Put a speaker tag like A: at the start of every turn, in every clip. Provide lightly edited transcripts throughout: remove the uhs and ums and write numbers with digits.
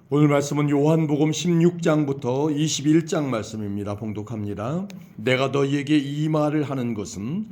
A: 오늘 말씀은 요한복음 16장부터 21장 말씀입니다. 봉독합니다. 내가 너희에게 이 말을 하는 것은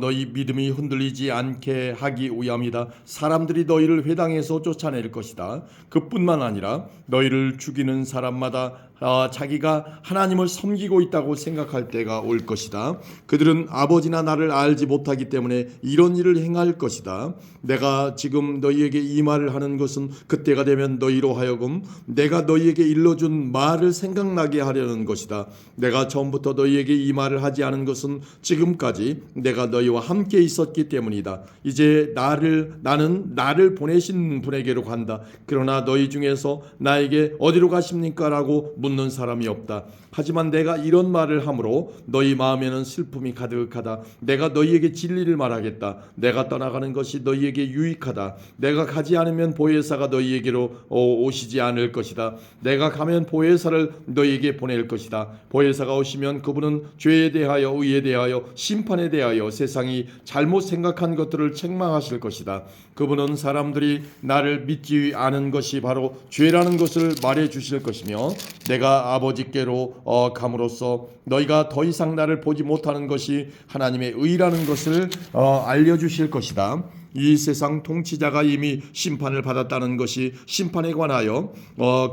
A: 너희 믿음이 흔들리지 않게 하기 위함이다. 사람들이 너희를 회당에서 쫓아낼 것이다. 그뿐만 아니라 너희를 죽이는 사람마다 자기가 하나님을 섬기고 있다고 생각할 때가 올 것이다. 그들은 아버지나 나를 알지 못하기 때문에 이런 일을 행할 것이다. 내가 지금 너희에게 이 말을 하는 것은 그때가 되면 너희로 하여금 내가 너희에게 일러준 말을 생각나게 하려는 것이다. 내가 처음부터 너희에게 이 말을 하지 않은 것은 지금까지 내가 너희와 함께 있었기 때문이다. 이제 나는 나를 보내신 분에게로 간다. 그러나 너희 중에서 나에게 어디로 가십니까? 라고 묻는 사람이 없다. 하지만 내가 이런 말을 함으로 너희 마음에는 슬픔이 가득하다. 내가 너희에게 진리를 말하겠다. 내가 떠나가는 것이 너희에게 유익하다. 내가 가지 않으면 보혜사가 너희에게로 오시지 않을 것이다. 내가 가면 보혜사를 너희에게 보낼 것이다. 보혜사가 오시면 그분은 죄에 대하여, 의에 대하여, 심판에 대하여 세상이 잘못 생각한 것들을 책망하실 것이다. 그분은 사람들이 나를 믿지 않은 것이 바로 죄라는 것을 말해 주실 것이며, 내가 아버지께로 감으로써 너희가 더 이상 나를 보지 못하는 것이 하나님의 의라는 것을 알려주실 것이다. 이 세상 통치자가 이미 심판을 받았다는 것이 심판에 관하여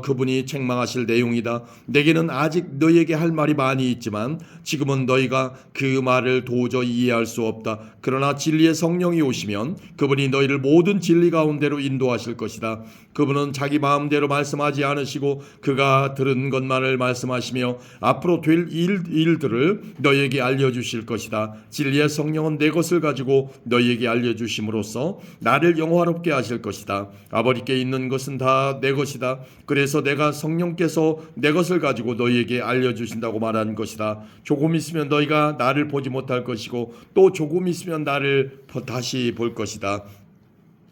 A: 그분이 책망하실 내용이다. 내게는 아직 너희에게 할 말이 많이 있지만 지금은 너희가 그 말을 도저히 이해할 수 없다. 그러나 진리의 성령이 오시면 그분이 너희를 모든 진리 가운데로 인도하실 것이다. 그분은 자기 마음대로 말씀하지 않으시고 그가 들은 것만을 말씀하시며 앞으로 될 일들을 너희에게 알려주실 것이다. 진리의 성령은 내 것을 가지고 너희에게 알려주심으로써 나를 영화롭게 하실 것이다. 아버지께 있는 것은 다 내 것이다. 그래서 내가 성령께서 내 것을 가지고 너희에게 알려주신다고 말한 것이다. 조금 있으면 너희가 나를 보지 못할 것이고 또 조금 있으면 나를 다시 볼 것이다.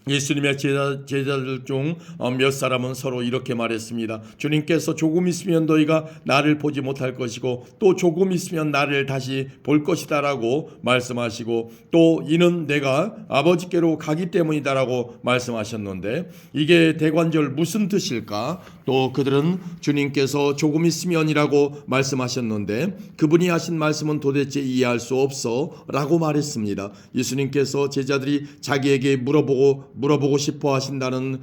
A: 예수님의 제자들 중 몇 사람은 서로 이렇게 말했습니다. 주님께서 조금 있으면 너희가 나를 보지 못할 것이고 또 조금 있으면 나를 다시 볼 것이다 라고 말씀하시고, 또 이는 내가 아버지께로 가기 때문이다 라고 말씀하셨는데, 이게 대관절 무슨 뜻일까? 또 그들은 주님께서 조금 있으면이라고 말씀하셨는데 그분이 하신 말씀은 도대체 이해할 수 없어 라고 말했습니다. 예수님께서 제자들이 자기에게 물어보고 싶어 한다는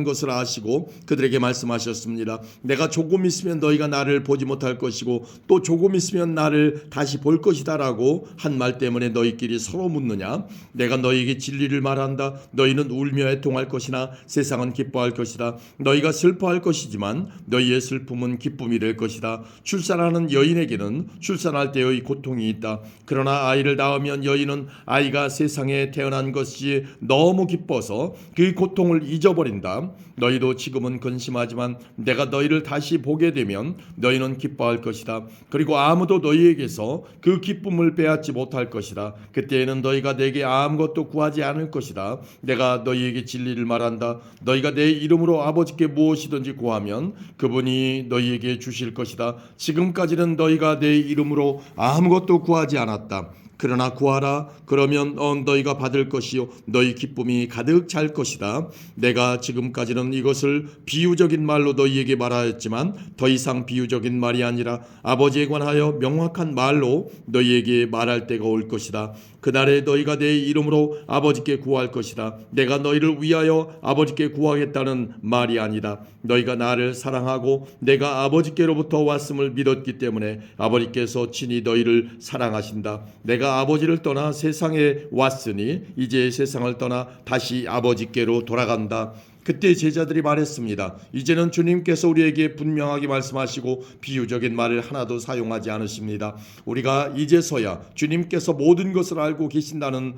A: 것을 아시고 그들에게 말씀하셨습니다. 내가 조금 있으면 너희가 나를 보지 못할 것이고 또 조금 있으면 나를 다시 볼 것이다 라고 한 말 때문에 너희끼리 서로 묻느냐? 내가 너희에게 진리를 말한다. 너희는 울며 애통할 것이나 세상은 기뻐할 것이다. 너희가 슬퍼할 것이지만 너희의 슬픔은 기쁨이 될 것이다. 출산하는 여인에게는 출산할 때의 고통이 있다. 그러나 아이를 낳으면 여인은 아이가 세상에 태어난 것이 너무 기뻐서 그 고통을 잊어버린다. 너희도 지금은 근심하지만 내가 너희를 다시 보게 되면 너희는 기뻐할 것이다. 그리고 아무도 너희에게서 그 기쁨을 빼앗지 못할 것이다. 그때에는 너희가 내게 아무것도 구하지 않을 것이다. 내가 너희에게 진리를 말한다. 너희가 내 이름으로 아버지께 무엇이든지 구하면 그분이 너희에게 주실 것이다. 지금까지는 너희가 내 이름으로 아무것도 구하지 않았다. 그러나 구하라. 그러면 너희가 받을 것이요 너희 기쁨이 가득 찰 것이다. 내가 지금까지는 이것을 비유적인 말로 너희에게 말하였지만 더 이상 비유적인 말이 아니라 아버지에 관하여 명확한 말로 너희에게 말할 때가 올 것이다. 그날에 너희가 내 이름으로 아버지께 구할 것이다. 내가 너희를 위하여 아버지께 구하겠다는 말이 아니다. 너희가 나를 사랑하고 내가 아버지께로부터 왔음을 믿었기 때문에 아버지께서 친히 너희를 사랑하신다. 내가 아버지를 떠나 세상에 왔으니 이제 세상을 떠나 다시 아버지께로 돌아간다. 그때 제자들이 말했습니다. 이제는 주님께서 우리에게 분명하게 말씀하시고 비유적인 말을 하나도 사용하지 않으십니다. 우리가 이제서야 주님께서 모든 것을 알고 계신다는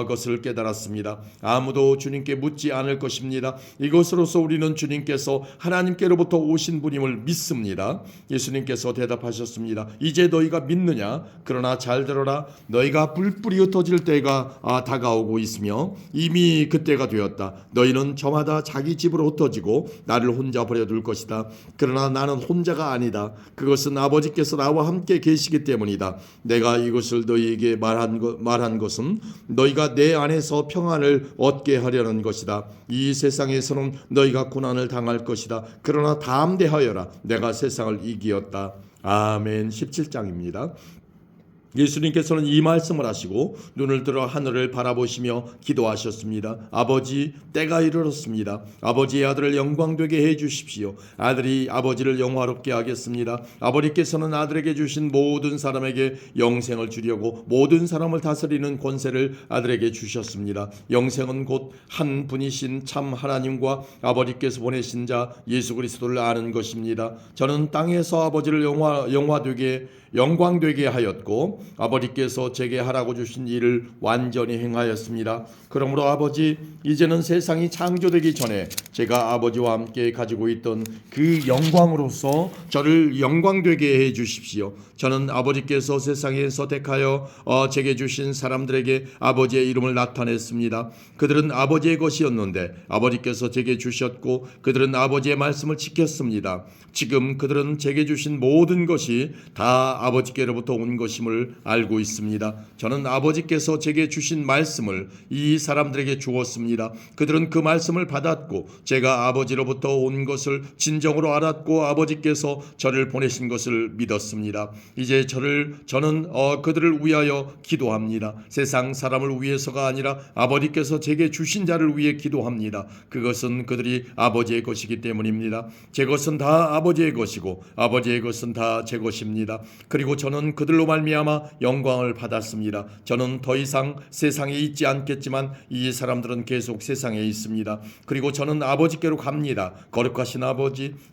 A: 것을 깨달았습니다. 아무도 주님께 묻지 않을 것입니다. 이것으로서 우리는 주님께서 하나님께로부터 오신 분임을 믿습니다. 예수님께서 대답하셨습니다. 이제 너희가 믿느냐? 그러나 잘 들어라. 너희가 뿔뿔이 흩어질 때가 다가오고 있으며 이미 그때가 되었다. 너희는 저마다 자기 집으로 흩어지고 나를 혼자 버려둘 것이다. 그러나 나는 혼자가 아니다. 그것은 아버지께서 나와 함께 계시기 때문이다. 내가 이것을 너희에게 말한 것은 너희가 내 안에서 평안을 얻게 하려는 것이다. 이 세상에서는 너희가 고난을 당할 것이다. 그러나 담대하여라. 내가 세상을 이기었다. 아멘. 17장입니다. 예수님께서는 이 말씀을 하시고 눈을 들어 하늘을 바라보시며 기도하셨습니다. 아버지, 때가 이르렀습니다. 아버지의 아들을 영광되게 해주십시오. 아들이 아버지를 영화롭게 하겠습니다. 아버지께서는 아들에게 주신 모든 사람에게 영생을 주려고 모든 사람을 다스리는 권세를 아들에게 주셨습니다. 영생은 곧 한 분이신 참 하나님과 아버지께서 보내신 자 예수 그리스도를 아는 것입니다. 저는 땅에서 아버지를 영광되게 하였고 아버지께서 제게 하라고 주신 일을 완전히 행하였습니다. 그러므로 아버지, 이제는 세상이 창조되기 전에 제가 아버지와 함께 가지고 있던 그 영광으로서 저를 영광되게 해 주십시오. 저는 아버지께서 세상에 선택하여 제게 주신 사람들에게 아버지의 이름을 나타냈습니다. 그들은 아버지의 것이었는데 아버지께서 제게 주셨고 그들은 아버지의 말씀을 지켰습니다. 지금 그들은 제게 주신 모든 것이 다 아버지께로부터 온 것임을 알고 있습니다. 저는 아버지께서 제게 주신 말씀을 이 사람들에게 주었습니다. 그들은 그 말씀을 받았고 제가 아버지로부터 온 것을 진정으로 알았고 아버지께서 저를 보내신 것을 믿었습니다. 이제 저는 그들을 위하여 기도합니다. 세상 사람을 위해서가 아니라 아버지께서 제게 주신 자를 위해 기도합니다. 그것은 그들이 아버지의 것이기 때문입니다. 제 것은 다 아버지의 것이고 아버지의 것은 다 제 것입니다. 그리고 저는 그들로 말미암아 영광을 받았습니다. 저는 더 이상 세상에 있지 않겠지만 이 사람들은 계속 세상에 있습니다. 그리고 저는 아버지께로 갑니다. 거룩하신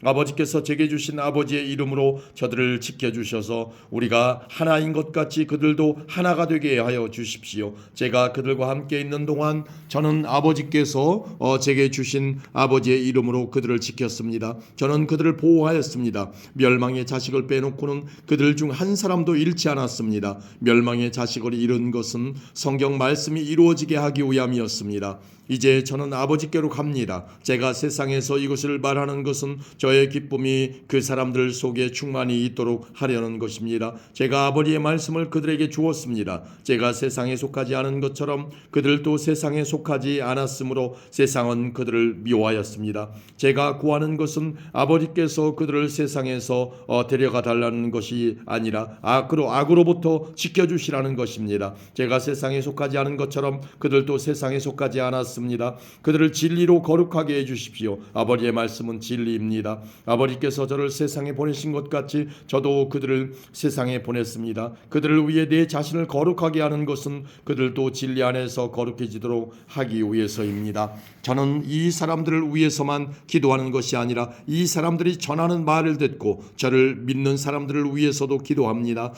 A: 아버지께서 제게 주신 아버지의 이름으로 저들을 지켜주셔서 우리가 하나인 것 같이 그들도 하나가 되게 하여 주십시오. 제가 그들과 함께 있는 동안 저는 아버지께서 제게 주신 아버지의 이름으로 그들을 지켰습니다. 저는 그들을 보호하였습니다. 멸망의 자식을 빼놓고는 그들 중 한 사람도 잃지 않았습니다. 멸망의 자식을 잃은 것은 성경 말씀이 이루어지게 하기 위함이었습니다. 이제 저는 아버지께로 갑니다. 제가 세상에서 이것을 말하는 것은 저의 기쁨이 그 사람들 속에 충만히 있도록 하려는 것입니다. 제가 아버지의 말씀을 그들에게 주었습니다. 제가 세상에 속하지 않은 것처럼 그들도 세상에 속하지 않았으므로 세상은 그들을 미워하였습니다. 제가 구하는 것은 아버지께서 그들을 세상에서 데려가 달라는 것이 아니라 악으로부터 지켜주시라는 것입니다. 제가 세상에 속하지 않은 것처럼 그들도 세상에 속하지 않았습니다. 그들을 진리로 거룩하게 해주십시오. 아버지의 말씀은 진리입니다. 아버지께서 저를 세상에 보내신 것 같이 저도 그들을 세상에 보냈습니다. 그들을 위해 내 자신을 거룩하게 하는 것은 그들도 진리 안에서 거룩해지도록 하기 위해서입니다. 저는 이 사람들을 위해서만 기도하는 것이 아니라 이 사람들이 전하는 말을 듣고 저를 믿는 사람들을 위해서도 기도합니다.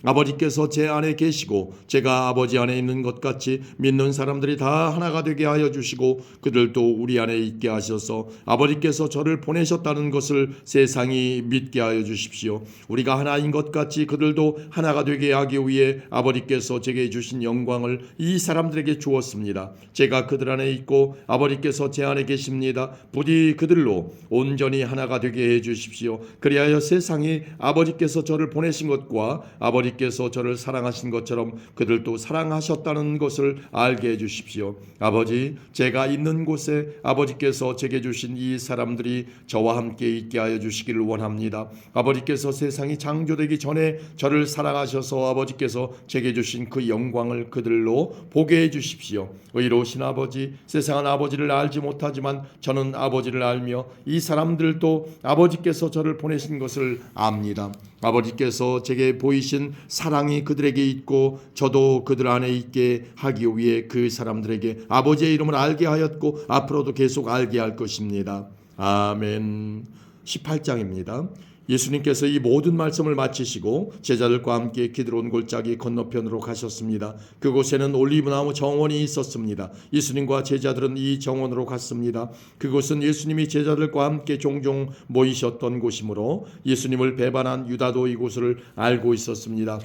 A: 아버지께서 제 안에 계시고 제가 아버지 안에 있는 것 같이 믿는 사람들이 다 하나가 되게 하여 주시고 그들도 우리 안에 있게 하셔서 아버지께서 저를 보내셨다는 것을 세상이 믿게 하여 주십시오. 우리가 하나인 것 같이 그들도 하나가 되게 하기 위해 아버지께서 제게 주신 영광을 이 사람들에게 주었습니다. 제가 그들 안에 있고 아버지께서 제 안에 계십니다. 부디 그들로 온전히 하나가 되게 해 주십시오. 그리하여 세상이 아버지께서 저를 보내신 것과 아버지께서 저를 사랑하신 것처럼 그들도 사랑하셨다는 것을 알게 해 주십시오. 아버지, 제가 있는 곳에 아버지께서 제게 주신 이 사람들이 저와 함께 있게 하여 주시기를 원합니다. 아버지께서 세상이 창조되기 전에 저를 사랑하셔서 아버지께서 제게 주신 그 영광을 그들로 보게 해 주십시오. 의로우신 아버지, 세상은 아버지를 알지 못하지만 저는 아버지를 알며 이 사람들도 아버지께서 저를 보내신 것을 압니다. 아버지께서 제게 보이신 사랑이 그들에게 있고 저도 그들 안에 있게 하기 위해 그 사람들에게 아버지의 이름을 알게 하였고 앞으로도 계속 알게 할 것입니다. 아멘. 18장입니다. 예수님께서 이 모든 말씀을 마치시고 제자들과 함께 기드론 골짜기 건너편으로 가셨습니다. 그곳에는 올리브나무 정원이 있었습니다. 예수님과 제자들은 이 정원으로 갔습니다. 그곳은 예수님이 제자들과 함께 종종 모이셨던 곳이므로 예수님을 배반한 유다도 이곳을 알고 있었습니다.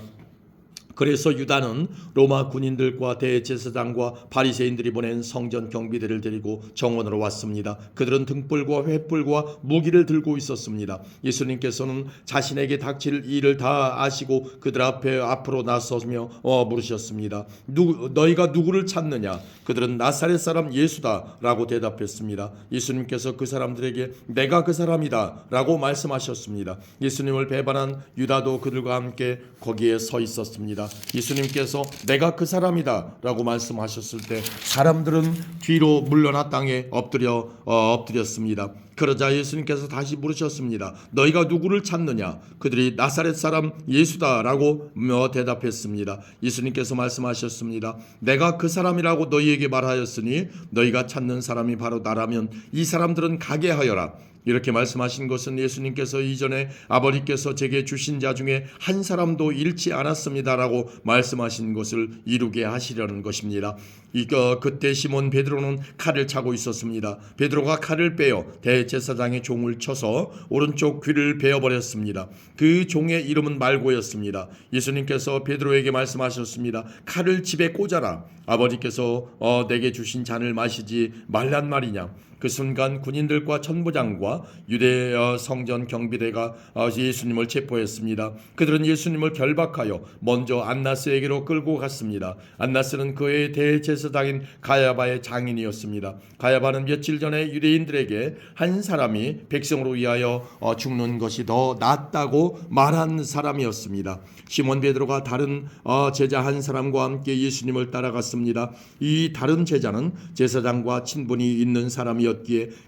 A: 그래서 유다는 로마 군인들과 대제사장과 바리새인들이 보낸 성전 경비대를 데리고 정원으로 왔습니다. 그들은 등불과 횃불과 무기를 들고 있었습니다. 예수님께서는 자신에게 닥칠 일을 다 아시고 그들 앞으로 나서며 물으셨습니다. 너희가 누구를 찾느냐? 그들은 나사렛 사람 예수다 라고 대답했습니다. 예수님께서 그 사람들에게 내가 그 사람이다 라고 말씀하셨습니다. 예수님을 배반한 유다도 그들과 함께 거기에 서 있었습니다. 예수님께서 내가 그 사람이다 라고 말씀하셨을 때 사람들은 뒤로 물러나 땅에 엎드렸습니다. 그러자 예수님께서 다시 물으셨습니다. 너희가 누구를 찾느냐? 그들이 나사렛 사람 예수다 라고 대답했습니다. 예수님께서 말씀하셨습니다. 내가 그 사람이라고 너희에게 말하였으니 너희가 찾는 사람이 바로 나라면 이 사람들은 가게 하여라. 이렇게 말씀하신 것은 예수님께서 이전에 아버지께서 제게 주신 자 중에 한 사람도 잃지 않았습니다라고 말씀하신 것을 이루게 하시려는 것입니다. 그때 시몬 베드로는 칼을 차고 있었습니다. 베드로가 칼을 빼어 대제사장의 종을 쳐서 오른쪽 귀를 베어버렸습니다. 그 종의 이름은 말고였습니다. 예수님께서 베드로에게 말씀하셨습니다. 칼을 집에 꽂아라. 아버지께서 내게 주신 잔을 마시지 말란 말이냐. 그 순간 군인들과 천부장과 유대 성전 경비대가 예수님을 체포했습니다. 그들은 예수님을 결박하여 먼저 안나스에게로 끌고 갔습니다. 안나스는 그의 대제사장인 가야바의 장인이었습니다. 가야바는 며칠 전에 유대인들에게 한 사람이 백성으로 위하여 죽는 것이 더 낫다고 말한 사람이었습니다. 시몬 베드로가 다른 제자 한 사람과 함께 예수님을 따라갔습니다. 이 다른 제자는 제사장과 친분이 있는 사람이었기에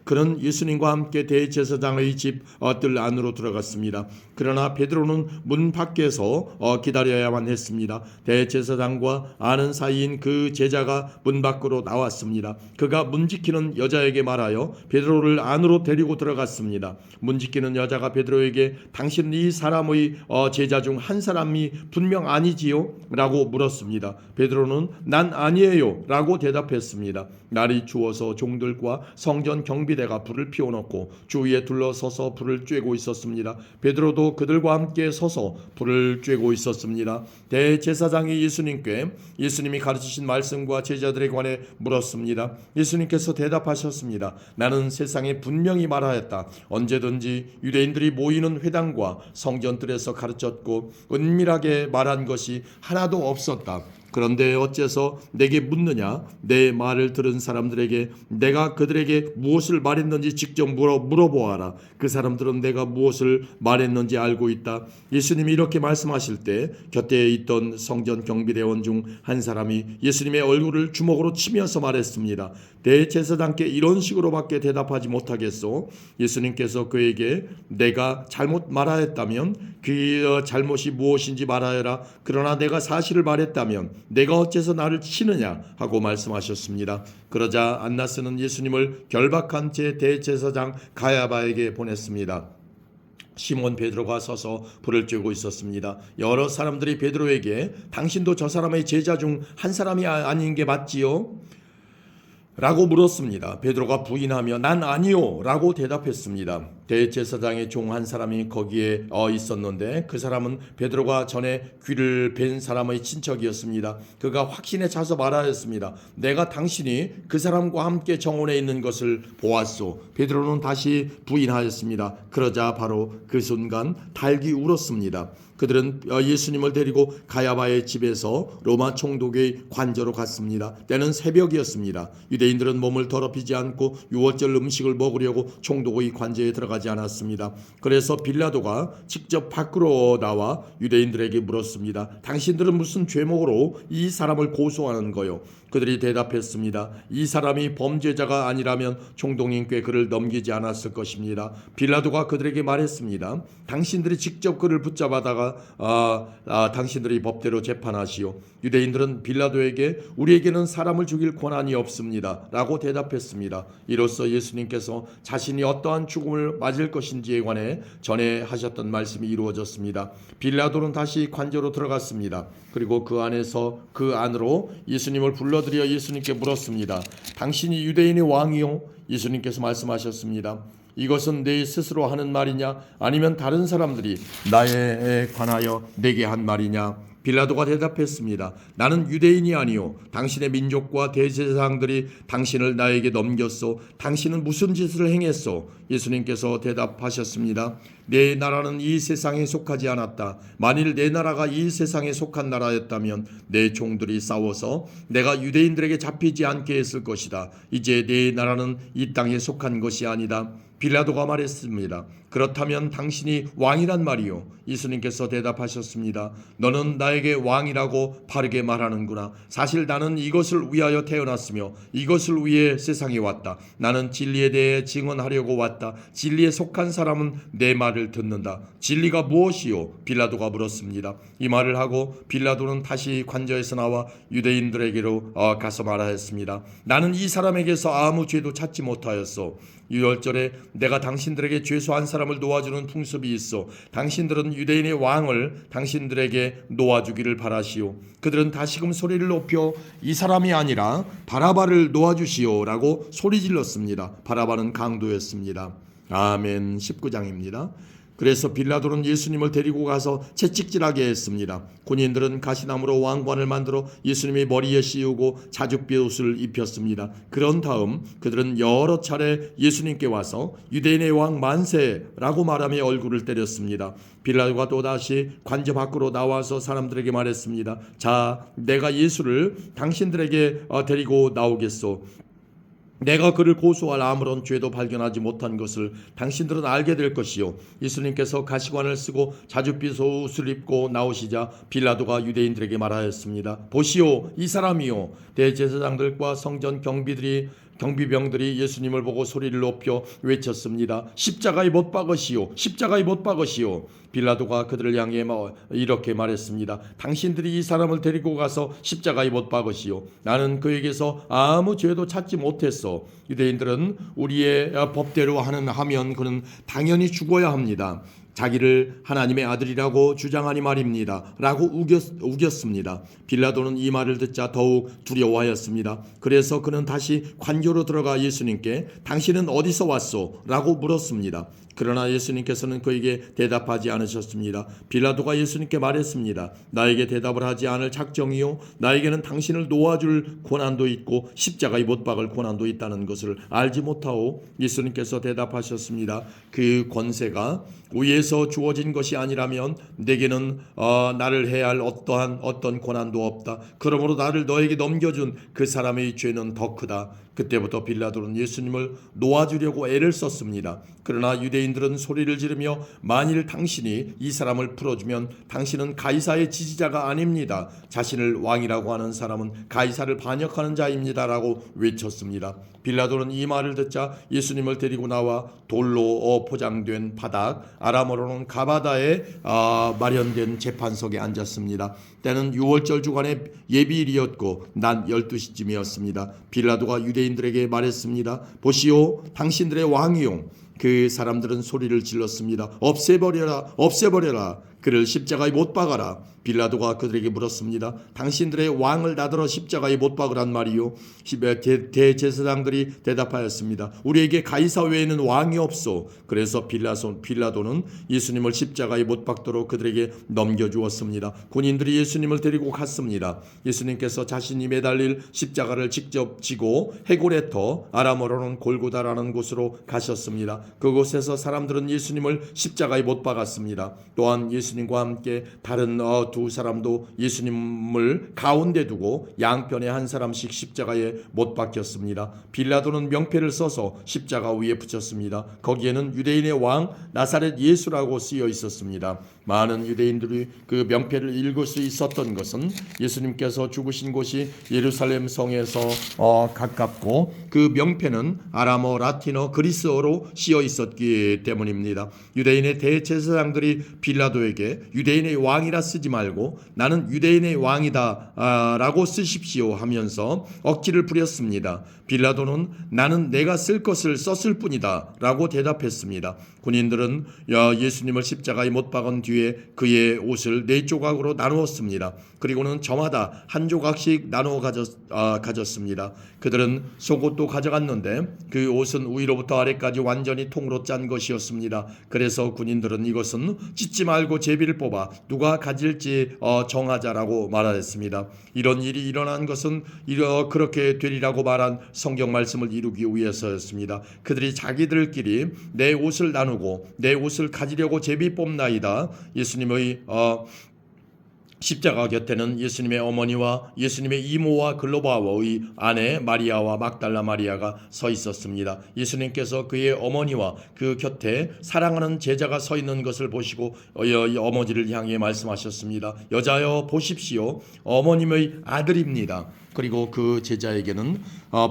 A: 그는 예수님과 함께 대제사장의 집 뜰 안으로 들어갔습니다. 그러나 베드로는 문 밖에서 기다려야만 했습니다. 대제사장과 아는 사이인 그 제자가 문 밖으로 나왔습니다. 그가 문 지키는 여자에게 말하여 베드로를 안으로 데리고 들어갔습니다. 문 지키는 여자가 베드로에게 당신 이 사람의 제자 중 한 사람이 분명 아니지요? 라고 물었습니다. 베드로는 난 아니에요 라고 대답했습니다. 날이 추워서 종들과 성전 경비대가 불을 피워놓고 주위에 둘러서서 불을 쬐고 있었습니다. 베드로도 그들과 함께 서서 불을 쬐고 있었습니다. 대제사장이 예수님께 예수님이 가르치신 말씀과 제자들에 관해 물었습니다. 예수님께서 대답하셨습니다. 나는 세상에 분명히 말하였다. 언제든지 유대인들이 모이는 회당과 성전들에서 가르쳤고 은밀하게 말한 것이 하나도 없었다. 그런데 어째서 내게 묻느냐? 내 말을 들은 사람들에게 내가 그들에게 무엇을 말했는지 직접 물어보아라. 그 사람들은 내가 무엇을 말했는지 알고 있다. 예수님이 이렇게 말씀하실 때 곁에 있던 성전 경비대원 중 한 사람이 예수님의 얼굴을 주먹으로 치면서 말했습니다. 대제사장께 이런 식으로밖에 대답하지 못하겠소? 예수님께서 그에게 내가 잘못 말하였다면 그 잘못이 무엇인지 말하여라. 그러나 내가 사실을 말했다면 내가 어째서 나를 치느냐 하고 말씀하셨습니다. 그러자 안나스는 예수님을 결박한 채 대제사장 가야바에게 보냈습니다. 시몬 베드로가 서서 불을 쬐고 있었습니다. 여러 사람들이 베드로에게 당신도 저 사람의 제자 중 한 사람이 아닌 게 맞지요? 라고 물었습니다. 베드로가 부인하며 난 아니요 라고 대답했습니다. 대제사장의 종 한 사람이 거기에 있었는데 그 사람은 베드로가 전에 귀를 벤 사람의 친척이었습니다. 그가 확신에 차서 말하였습니다. 내가 당신이 그 사람과 함께 정원에 있는 것을 보았소. 베드로는 다시 부인하였습니다. 그러자 바로 그 순간 닭이 울었습니다. 그들은 예수님을 데리고 가야바의 집에서 로마 총독의 관저로 갔습니다. 때는 새벽이었습니다. 유대인들은 몸을 더럽히지 않고 유월절 음식을 먹으려고 총독의 관저에 들어가지 않았습니다. 그래서 빌라도가 직접 밖으로 나와 유대인들에게 물었습니다. 당신들은 무슨 죄목으로 이 사람을 고소하는 거요? 그들이 대답했습니다. 이 사람이 범죄자가 아니라면 총독님께 그를 넘기지 않았을 것입니다. 빌라도가 그들에게 말했습니다. 당신들이 직접 그를 붙잡아다가 당신들이 법대로 재판하시오. 유대인들은 빌라도에게 우리에게는 사람을 죽일 권한이 없습니다 라고 대답했습니다. 이로써 예수님께서 자신이 어떠한 죽음을 맞을 것인지에 관해 전에 하셨던 말씀이 이루어졌습니다. 빌라도는 다시 관저로 들어갔습니다. 그리고 그 안으로 예수님을 불러들여 예수님께 물었습니다. 당신이 유대인의 왕이요? 예수님께서 말씀하셨습니다. 이것은 내 스스로 하는 말이냐? 아니면 다른 사람들이 나에 관하여 내게 한 말이냐? 빌라도가 대답했습니다. 나는 유대인이 아니요 당신의 민족과 대제사장들이 당신을 나에게 넘겼소. 당신은 무슨 짓을 행했소? 예수님께서 대답하셨습니다. 내 나라는 이 세상에 속하지 않았다. 만일 내 나라가 이 세상에 속한 나라였다면 내 종들이 싸워서 내가 유대인들에게 잡히지 않게 했을 것이다. 이제 내 나라는 이 땅에 속한 것이 아니다. 빌라도가 말했습니다. 그렇다면 당신이 왕이란 말이요? 예수님께서 대답하셨습니다. 너는 나에게 왕이라고 바르게 말하는구나. 사실 나는 이것을 위하여 태어났으며 이것을 위해 세상에 왔다. 나는 진리에 대해 증언하려고 왔다. 진리에 속한 사람은 내 말을 듣는다. 진리가 무엇이요? 빌라도가 물었습니다. 이 말을 하고 빌라도는 다시 관저에서 나와 유대인들에게로 가서 말하였습니다. 나는 이 사람에게서 아무 죄도 찾지 못하였소. 6월절에 내가 당신들에게 죄수한 사람을 놓아주는 풍습이 있어. 당신들은 유대인의 왕을 당신들에게 놓아주기를 바라시오. 그들은 다시금 소리를 높여 이 사람이 아니라 바라바를 놓아주시오 라고 소리질렀습니다. 바라바는 강도였습니다. 아멘. 19장입니다. 그래서 빌라도는 예수님을 데리고 가서 채찍질하게 했습니다. 군인들은 가시나무로 왕관을 만들어 예수님의 머리에 씌우고 자줏빛 옷을 입혔습니다. 그런 다음 그들은 여러 차례 예수님께 와서 유대인의 왕 만세라고 말하며 얼굴을 때렸습니다. 빌라도가 또다시 관저 밖으로 나와서 사람들에게 말했습니다. 자, 내가 예수를 당신들에게 데리고 나오겠소. 내가 그를 고소할 아무런 죄도 발견하지 못한 것을 당신들은 알게 될 것이요. 예수님께서 가시관을 쓰고 자줏빛 옷을 입고 나오시자 빌라도가 유대인들에게 말하였습니다. 보시오, 이 사람이요. 대제사장들과 성전 경비병들이 예수님을 보고 소리를 높여 외쳤습니다. 십자가에 못 박으시오. 십자가에 못 박으시오. 빌라도가 그들을 향해 이렇게 말했습니다. 당신들이 이 사람을 데리고 가서 십자가에 못 박으시오. 나는 그에게서 아무 죄도 찾지 못했어. 유대인들은 우리의 법대로 하면 그는 당연히 죽어야 합니다. 자기를 하나님의 아들이라고 주장하니 말입니다. 라고 우겼습니다. 빌라도는 이 말을 듣자 더욱 두려워하였습니다. 그래서 그는 다시 관저로 들어가 예수님께 당신은 어디서 왔소? 라고 물었습니다. 그러나 예수님께서는 그에게 대답하지 않으셨습니다. 빌라도가 예수님께 말했습니다. 나에게 대답을 하지 않을 작정이요? 나에게는 당신을 놓아줄 권한도 있고 십자가에 못 박을 권한도 있다는 것을 알지 못하오? 예수님께서 대답하셨습니다. 그 권세가 위에서 주어진 것이 아니라면 내게는 나를 해야 할 어떤 권한도 없다. 그러므로 나를 너에게 넘겨준 그 사람의 죄는 더 크다. 그때부터 빌라도는 예수님을 놓아주려고 애를 썼습니다. 그러나 유대인들은 소리를 지르며 만일 당신이 이 사람을 풀어주면 당신은 가이사의 지지자가 아닙니다. 자신을 왕이라고 하는 사람은 가이사를 반역하는 자입니다라고 외쳤습니다. 빌라도는 이 말을 듣자 예수님을 데리고 나와 돌로 포장된 바닥, 아람어로는 가바다에 마련된 재판석에 앉았습니다. 때는 6월절 주간의 예비일이었고 낮 12시쯤이었습니다. 빌라도가 유대인들에게 말했습니다. 보시오, 당신들의 왕이요. 그 사람들은 소리를 질렀습니다. 없애버려라, 없애버려라. 그를 십자가에 못 박아라. 빌라도가 그들에게 물었습니다. 당신들의 왕을 나더러 십자가에 못 박으란 말이요? 대제사장들이 대답하였습니다. 우리에게 가이사 외에는 왕이 없소. 그래서 빌라도는 예수님을 십자가에 못 박도록 그들에게 넘겨주었습니다. 군인들이 예수님을 데리고 갔습니다. 예수님께서 자신이 매달릴 십자가를 직접 지고 헤고레터, 아람어로는 골고다라는 곳으로 가셨습니다. 그곳에서 사람들은 예수님을 십자가에 못 박았습니다. 또한 예수님과 함께 다른 두 사람도 예수님을 가운데 두고 양편에 한 사람씩 십자가에 못 박혔습니다. 빌라도는 명패를 써서 십자가 위에 붙였습니다. 거기에는 유대인의 왕 나사렛 예수라고 쓰여 있었습니다. 많은 유대인들이 그 명패를 읽을 수 있었던 것은 예수님께서 죽으신 곳이 예루살렘 성에서 가깝고 그 명패는 아람어, 라틴어, 그리스어로 씌어 있었기 때문입니다. 유대인의 대제사장들이 빌라도에게 유대인의 왕이라 쓰지 말고 나는 유대인의 왕이다 라고 쓰십시오 하면서 억지를 부렸습니다. 빌라도는 나는 내가 쓸 것을 썼을 뿐이다 라고 대답했습니다. 군인들은 예수님을 십자가에 못 박은 뒤에 그의 옷을 4조각으로 나누었습니다. 그리고는 저마다 한 조각씩 나누어 가졌습니다. 그들은 속옷도 가져갔는데 그 옷은 위로부터 아래까지 완전히 통으로 짠 것이었습니다. 그래서 군인들은 이것은 찢지 말고 제비를 뽑아 누가 가질지 정하자라고 말하였습니다. 이런 일이 일어난 것은 그렇게 되리라고 말한 성경 말씀을 이루기 위해서였습니다. 그들이 자기들끼리 내 옷을 나누고 내 옷을 가지려고 제비 뽑나이다. 예수님의 십자가 곁에는 예수님의 어머니와 예수님의 이모와 글로바와의 아내 마리아와 막달라 마리아가 서 있었습니다. 예수님께서 그의 어머니와 그 곁에 사랑하는 제자가 서 있는 것을 보시고 어머니를 향해 말씀하셨습니다. 여자여 보십시오. 어머님의 아들입니다. 그리고 그 제자에게는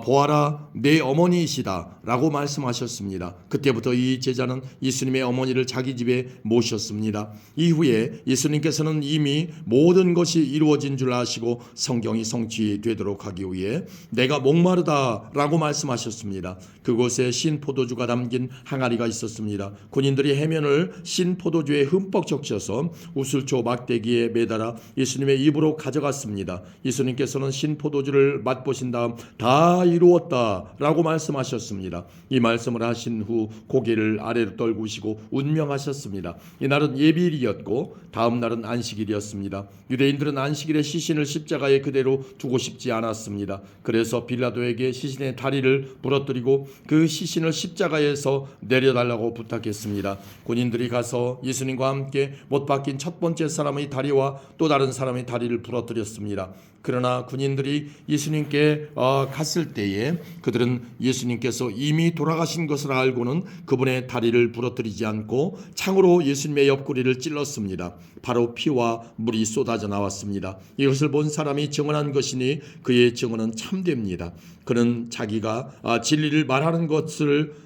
A: 보아라 내 어머니이시다 라고 말씀하셨습니다. 그때부터 이 제자는 예수님의 어머니를 자기 집에 모셨습니다. 이후에 예수님께서는 이미 모든 것이 이루어진 줄 아시고 성경이 성취되도록 하기 위해 내가 목마르다 라고 말씀하셨습니다. 그곳에 신 포도주가 담긴 항아리가 있었습니다. 군인들이 해면을 신 포도주에 흠뻑 적셔서 우슬초 막대기에 매달아 예수님의 입으로 가져갔습니다. 예수님께서는 신 포도주를 맛보신 다음 다 이루었다 라고 말씀하셨습니다. 이 말씀을 하신 후 고개를 아래로 떨구시고 운명하셨습니다. 이날은 예비일이었고 다음 날은 안식일이었습니다. 유대인들은 안식일에 시신을 십자가에 그대로 두고 싶지 않았습니다. 그래서 빌라도에게 시신의 다리를 부러뜨리고 그 시신을 십자가에서 내려달라고 부탁했습니다. 군인들이 가서 예수님과 함께 못 박힌 첫 번째 사람의 다리와 또 다른 사람의 다리를 부러뜨렸습니다. 그러나 군인들이 예수님께 갔을 때에 그들은 예수님께서 이미 돌아가신 것을 알고는 그분의 다리를 부러뜨리지 않고 창으로 예수님의 옆구리를 찔렀습니다. 바로 피와 물이 쏟아져 나왔습니다. 이것을 본 사람이 증언한 것이니 그의 증언은 참됩니다. 그는 자기가 진리를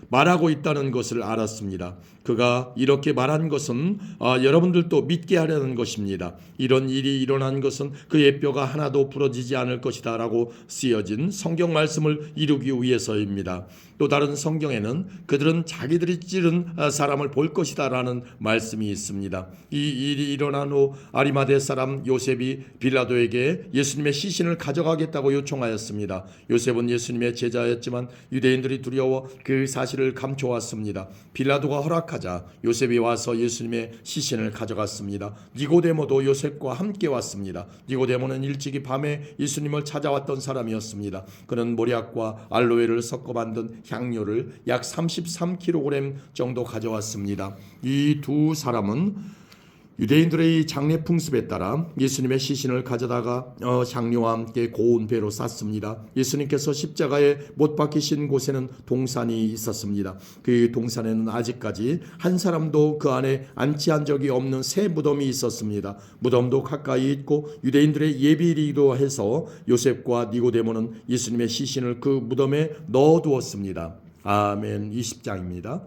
A: 말하고 있다는 것을 알았습니다. 그가 이렇게 말한 것은 여러분들도 믿게 하려는 것입니다. 이런 일이 일어난 것은 그의 뼈가 하나도 부러지지 않을 것이다 라고 쓰여진 성경 말씀을 이루기 위해서입니다. 또 다른 성경에는 그들은 자기들이 찌른 사람을 볼 것이다 라는 말씀이 있습니다. 이 일이 일어난 후 아리마대 사람 요셉이 빌라도에게 예수님의 시신을 가져가겠다고 요청하였습니다. 요셉은 예수님의 제자였지만 유대인들이 두려워 그 사실을 감춰왔습니다. 빌라도가 허락하자 요셉이 와서 예수님의 시신을 가져갔습니다. 니고데모도 요셉과 함께 왔습니다. 니고데모는 일찍이 밤에 예수님을 찾아왔던 사람이었습니다. 그는 모략과 알로에를 섞어 만든 향료를 약 33kg 정도 가져왔습니다. 이 두 사람은 유대인들의 장례 풍습에 따라 예수님의 시신을 가져다가 향료와 함께 고운 배로 쌌습니다. 예수님께서 십자가에 못 박히신 곳에는 동산이 있었습니다. 그 동산에는 아직까지 한 사람도 그 안에 안치한 적이 없는 새 무덤이 있었습니다. 무덤도 가까이 있고 유대인들의 예비일이기도 해서 요셉과 니고데모는 예수님의 시신을 그 무덤에 넣어두었습니다. 아멘. 20장입니다.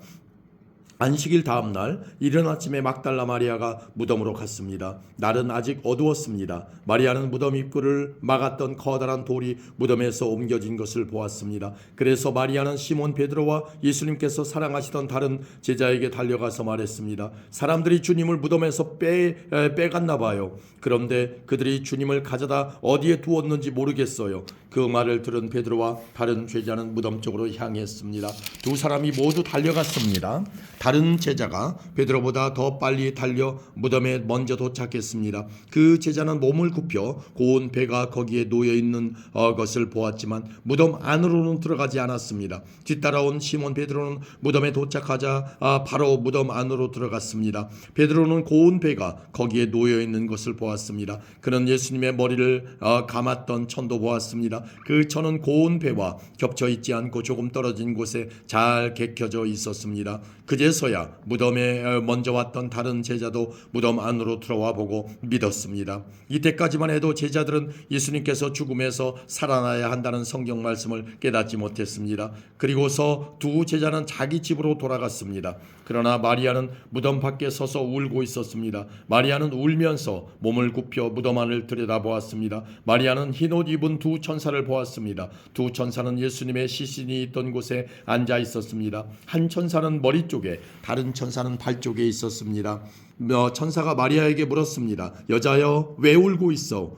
A: 안식일 다음 날 이른 아침에 막달라 마리아가 무덤으로 갔습니다. 날은 아직 어두웠습니다. 마리아는 무덤 입구를 막았던 커다란 돌이 무덤에서 옮겨진 것을 보았습니다. 그래서 마리아는 시몬 베드로와 예수님께서 사랑하시던 다른 제자에게 달려가서 말했습니다. 사람들이 주님을 무덤에서 빼갔나 봐요. 그런데 그들이 주님을 가져다 어디에 두었는지 모르겠어요. 그 말을 들은 베드로와 다른 제자는 무덤 쪽으로 향했습니다. 두 사람이 모두 달려갔습니다. 다른 제자가 베드로보다 더 빨리 달려 무덤에 먼저 도착했습니다. 그 제자는 몸을 굽혀 고운 배가 거기에 놓여 있는 것을 보았지만 무덤 안으로는 들어가지 않았습니다. 뒤따라온 시몬 베드로는 무덤에 도착하자 바로 무덤 안으로 들어갔습니다. 베드로는 고운 배가 거기에 놓여 있는 것을 보았습니다. 그는 예수님의 머리를 감았던 천도 보았습니다. 그 천은 고운 배와 겹쳐 있지 않고 조금 떨어진 곳에 잘 개켜져 있었습니다. 그제서야 무덤에 먼저 왔던 다른 제자도 무덤 안으로 들어와 보고 믿었습니다. 이때까지만 해도 제자들은 예수님께서 죽음에서 살아나야 한다는 성경 말씀을 깨닫지 못했습니다. 그리고서 두 제자는 자기 집으로 돌아갔습니다. 그러나 마리아는 무덤 밖에 서서 울고 있었습니다. 마리아는 울면서 몸을 굽혀 무덤 안을 들여다보았습니다. 마리아는 흰옷 입은 두 천사를 보았습니다. 두 천사는 예수님의 시신이 있던 곳에 앉아 있었습니다. 한 천사는 머리 쪽에, 다른 천사는 발 쪽에 있었습니다. 천사가 마리아에게 물었습니다. 여자여, 왜 울고 있어?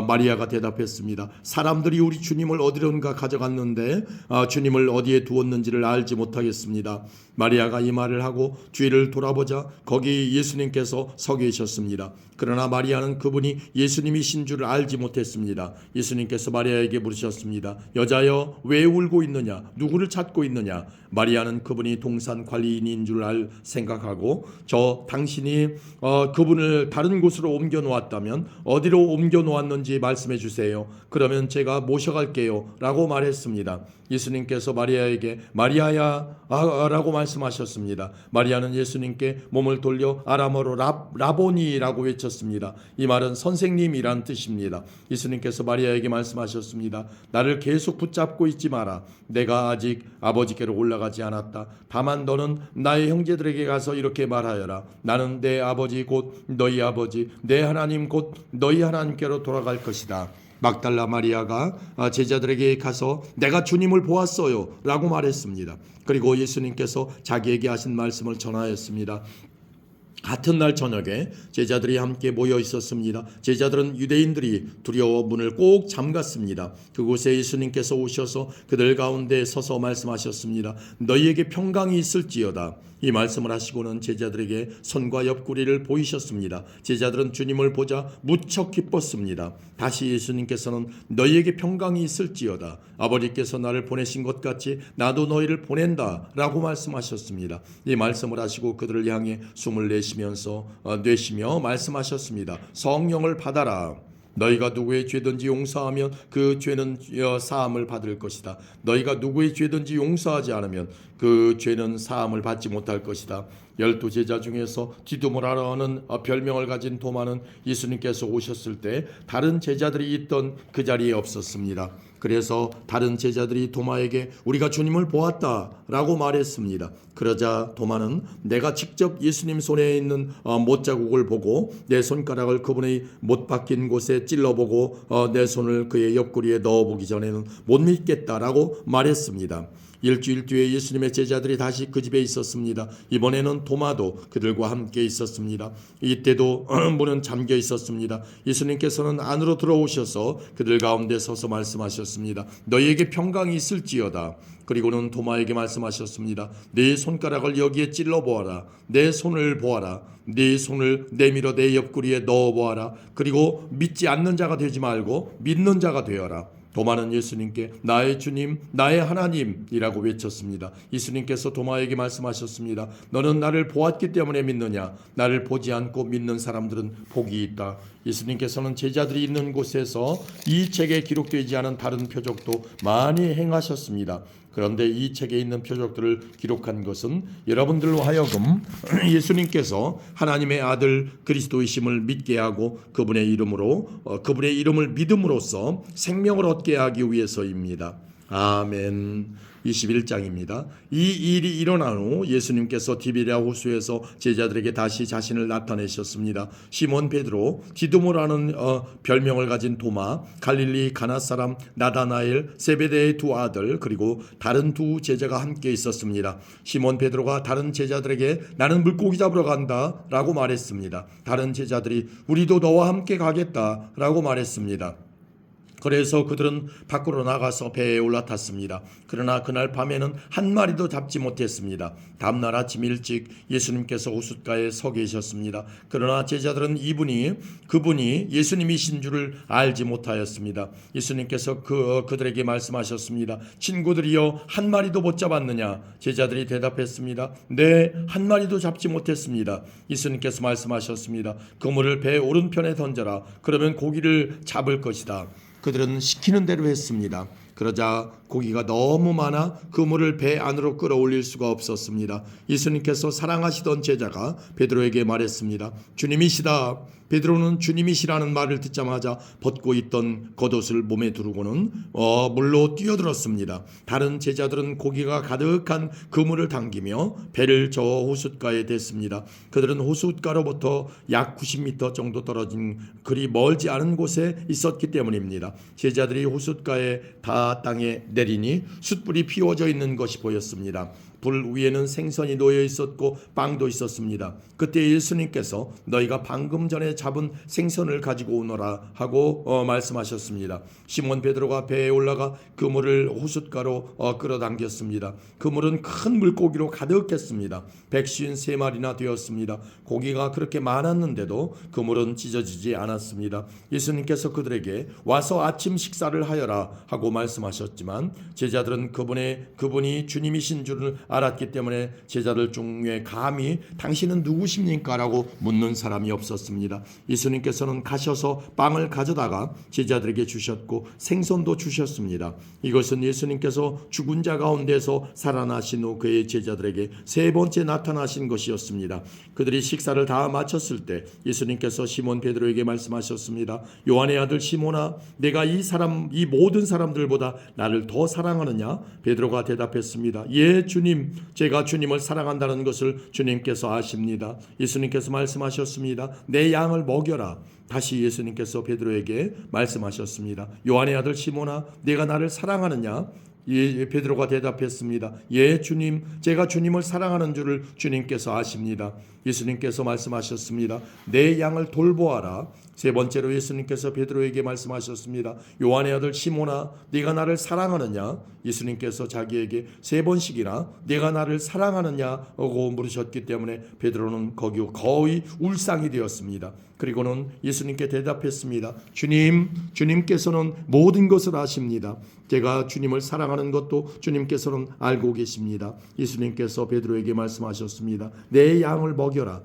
A: 마리아가 대답했습니다. 사람들이 우리 주님을 어디론가 가져갔는데 주님을 어디에 두었는지를 알지 못하겠습니다. 마리아가 이 말을 하고 뒤를 돌아보자 거기 예수님께서 서 계셨습니다. 그러나 마리아는 그분이 예수님이신 줄을 알지 못했습니다. 예수님께서 마리아에게 물으셨습니다. 여자여, 왜 울고 있느냐? 누구를 찾고 있느냐? 마리아는 그분이 동산 관리인인 줄 생각하고 당신이 그분을 다른 곳으로 옮겨 놓았다면 어디로 옮겨 놓았는지 말씀해 주세요. 그러면 제가 모셔갈게요 라고 말했습니다. 예수님께서 마리아에게 마리아야 라고 말씀하셨습니다. 마리아는 예수님께 몸을 돌려 아람어로 라보니라고 외쳤습니다. 이 말은 선생님이란 뜻입니다. 예수님께서 마리아에게 말씀하셨습니다. 나를 계속 붙잡고 있지 마라. 내가 아직 아버지께로 올라가지 않았다. 다만 너는 나의 형제들에게 가서 이렇게 말하여라. 나는 내 아버지 곧 너희 아버지, 내 하나님 곧 너희 하나님께로 돌아갈 것이다. 막달라 마리아가 제자들에게 가서 내가 주님을 보았어요 라고 말했습니다. 그리고 예수님께서 자기에게 하신 말씀을 전하였습니다. 같은 날 저녁에 제자들이 함께 모여 있었습니다. 제자들은 유대인들이 두려워 문을 꼭 잠갔습니다. 그곳에 예수님께서 오셔서 그들 가운데 서서 말씀하셨습니다. 너희에게 평강이 있을지어다. 이 말씀을 하시고는 제자들에게 손과 옆구리를 보이셨습니다. 제자들은 주님을 보자 무척 기뻤습니다. 다시 예수님께서는 너희에게 평강이 있을지어다. 아버지께서 나를 보내신 것 같이 나도 너희를 보낸다 라고 말씀하셨습니다. 이 말씀을 하시고 그들을 향해 숨을 내쉬며 말씀하셨습니다. 성령을 받아라. 너희가 누구의 죄든지 용서하면 그 죄는 사함을 받을 것이다. 너희가 누구의 죄든지 용서하지 않으면 그 죄는 사함을 받지 못할 것이다. 12 제자 중에서 디두모라는 별명을 가진 도마는 예수님께서 오셨을 때 다른 제자들이 있던 그 자리에 없었습니다. 그래서 다른 제자들이 도마에게 우리가 주님을 보았다라고 말했습니다. 그러자 도마는 내가 직접 예수님 손에 있는 못자국을 보고 내 손가락을 그분의 못 박힌 곳에 찔러보고 내 손을 그의 옆구리에 넣어보기 전에는 못 믿겠다라고 말했습니다. 일주일 뒤에 예수님의 제자들이 다시 그 집에 있었습니다. 이번에는 도마도 그들과 함께 있었습니다. 이때도 문은 잠겨 있었습니다. 예수님께서는 안으로 들어오셔서 그들 가운데 서서 말씀하셨습니다. 너희에게 평강이 있을지어다. 그리고는 도마에게 말씀하셨습니다. 네 손가락을 여기에 찔러보아라. 내 손을 보아라. 네 손을 내밀어 내 옆구리에 넣어보아라. 그리고 믿지 않는 자가 되지 말고 믿는 자가 되어라. 도마는 예수님께 나의 주님, 나의 하나님이라고 외쳤습니다. 예수님께서 도마에게 말씀하셨습니다. 너는 나를 보았기 때문에 믿느냐? 나를 보지 않고 믿는 사람들은 복이 있다. 예수님께서는 제자들이 있는 곳에서 이 책에 기록되지 않은 다른 표적도 많이 행하셨습니다. 그런데 이 책에 있는 표적들을 기록한 것은 여러분들로 하여금 예수님께서 하나님의 아들 그리스도이심을 믿게 하고 그분의 이름을 믿음으로써 생명을 얻게 하기 위해서입니다. 아멘. 21장입니다. 이 일이 일어난 후 예수님께서 디베랴 호수에서 제자들에게 다시 자신을 나타내셨습니다. 시몬 베드로, 디두모라는 별명을 가진 도마, 갈릴리 가나 사람 나다나엘, 세베대의 두 아들, 그리고 다른 두 제자가 함께 있었습니다. 시몬 베드로가 다른 제자들에게 나는 물고기 잡으러 간다 라고 말했습니다. 다른 제자들이 우리도 너와 함께 가겠다 라고 말했습니다. 그래서 그들은 밖으로 나가서 배에 올라탔습니다. 그러나 그날 밤에는 한 마리도 잡지 못했습니다. 다음날 아침 일찍 예수님께서 호숫가에 서 계셨습니다. 그러나 제자들은 그분이 예수님이신 줄을 알지 못하였습니다. 예수님께서 그들에게 말씀하셨습니다. 친구들이여, 한 마리도 못 잡았느냐? 제자들이 대답했습니다. 네, 한 마리도 잡지 못했습니다. 예수님께서 말씀하셨습니다. 그물을 배 오른편에 던져라. 그러면 고기를 잡을 것이다. 그들은 시키는 대로 했습니다. 그러자 고기가 너무 많아 그물을 배 안으로 끌어올릴 수가 없었습니다. 예수님께서 사랑하시던 제자가 베드로에게 말했습니다. 주님이시다. 베드로는 주님이시라는 말을 듣자마자 벗고 있던 겉옷을 몸에 두르고는 물로 뛰어들었습니다. 다른 제자들은 고기가 가득한 그물을 당기며 배를 저어 호숫가에 댔습니다. 그들은 호숫가로부터 약 90m 정도 떨어진 그리 멀지 않은 곳에 있었기 때문입니다. 제자들이 호숫가에 다 땅에 내리니 숯불이 피워져 있는 것이 보였습니다. 불 위에는 생선이 놓여 있었고 빵도 있었습니다. 그때 예수님께서 너희가 방금 전에 잡은 생선을 가지고 오너라 하고 말씀하셨습니다. 시몬 베드로가 배에 올라가 그물을 호숫가로 끌어당겼습니다. 그물은 큰 물고기로 가득했습니다. 153마리나 되었습니다. 고기가 그렇게 많았는데도 그물은 찢어지지 않았습니다. 예수님께서 그들에게 와서 아침 식사를 하여라 하고 말씀하셨지만 제자들은 그분이 주님이신 줄을 알았기 때문에 제자들 중에 감히 당신은 누구십니까? 라고 묻는 사람이 없었습니다. 예수님께서는 가셔서 빵을 가져다가 제자들에게 주셨고 생선도 주셨습니다. 이것은 예수님께서 죽은 자 가운데서 살아나신 후 그의 제자들에게 세 번째 나타나신 것이었습니다. 그들이 식사를 다 마쳤을 때 예수님께서 시몬 베드로에게 말씀하셨습니다. 요한의 아들 시몬아, 내가 이 모든 사람들보다 나를 더 사랑하느냐? 베드로가 대답했습니다. 예, 주님, 제가 주님을 사랑한다는 것을 주님께서 아십니다. 예수님께서 말씀하셨습니다. 내 양을 먹여라. 다시 예수님께서 베드로에게 말씀하셨습니다. 요한의 아들 시몬아, 내가 나를 사랑하느냐? 베드로가 대답했습니다. 예, 주님, 제가 주님을 사랑하는 줄을 주님께서 아십니다. 예수님께서 말씀하셨습니다. 내 양을 돌보아라. 세 번째로 예수님께서 베드로에게 말씀하셨습니다. 요한의 아들 시몬아, 네가 나를 사랑하느냐? 예수님께서 자기에게 세 번씩이나 내가 나를 사랑하느냐고 물으셨기 때문에 베드로는 거의 울상이 되었습니다. 그리고는 예수님께 대답했습니다. 주님께서는 모든 것을 아십니다. 제가 주님을 사랑하는 것도 주님께서는 알고 계십니다. 예수님께서 베드로에게 말씀하셨습니다. 내 양을 먹여라.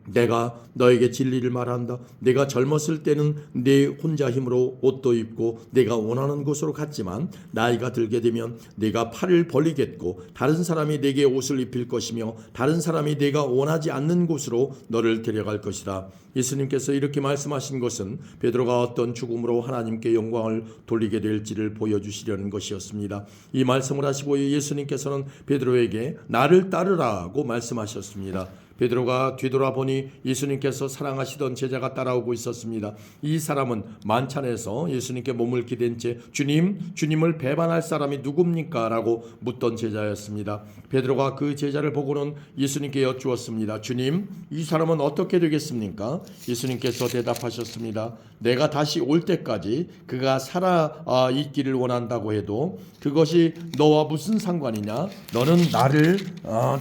A: 내가 너에게 진리를 말한다. 내가 젊었을 때는 네 혼자 힘으로 옷도 입고 내가 원하는 곳으로 갔지만 나이가 들게 되면 내가 팔을 벌리겠고 다른 사람이 내게 옷을 입힐 것이며 다른 사람이 내가 원하지 않는 곳으로 너를 데려갈 것이다. 예수님께서 이렇게 말씀하신 것은 베드로가 어떤 죽음으로 하나님께 영광을 돌리게 될지를 보여주시려는 것이었습니다. 이 말씀을 하시고 예수님께서는 베드로에게 나를 따르라고 말씀하셨습니다. 베드로가 뒤돌아보니 예수님께서 사랑하시던 제자가 따라오고 있었습니다. 이 사람은 만찬에서 예수님께 몸을 기댄 채 주님을 배반할 사람이 누굽니까? 라고 묻던 제자였습니다. 베드로가 그 제자를 보고는 예수님께 여쭈었습니다. 주님, 이 사람은 어떻게 되겠습니까? 예수님께서 대답하셨습니다. 내가 다시 올 때까지 그가 살아 있기를 원한다고 해도 그것이 너와 무슨 상관이냐? 너는 나를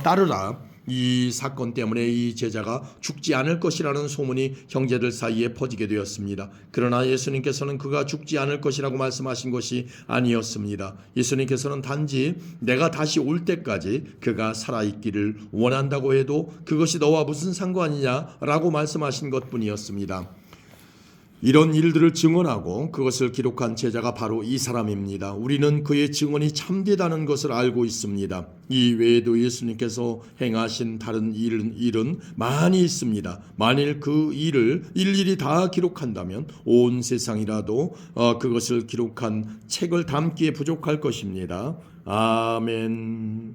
A: 따르라. 이 사건 때문에 이 제자가 죽지 않을 것이라는 소문이 형제들 사이에 퍼지게 되었습니다. 그러나 예수님께서는 그가 죽지 않을 것이라고 말씀하신 것이 아니었습니다. 예수님께서는 단지 내가 다시 올 때까지 그가 살아있기를 원한다고 해도 그것이 너와 무슨 상관이냐라고 말씀하신 것뿐이었습니다. 이런 일들을 증언하고 그것을 기록한 제자가 바로 이 사람입니다. 우리는 그의 증언이 참되다는 것을 알고 있습니다. 이 외에도 예수님께서 행하신 다른 일은 많이 있습니다. 만일 그 일을 일일이 다 기록한다면 온 세상이라도 그것을 기록한 책을 담기에 부족할 것입니다. 아멘.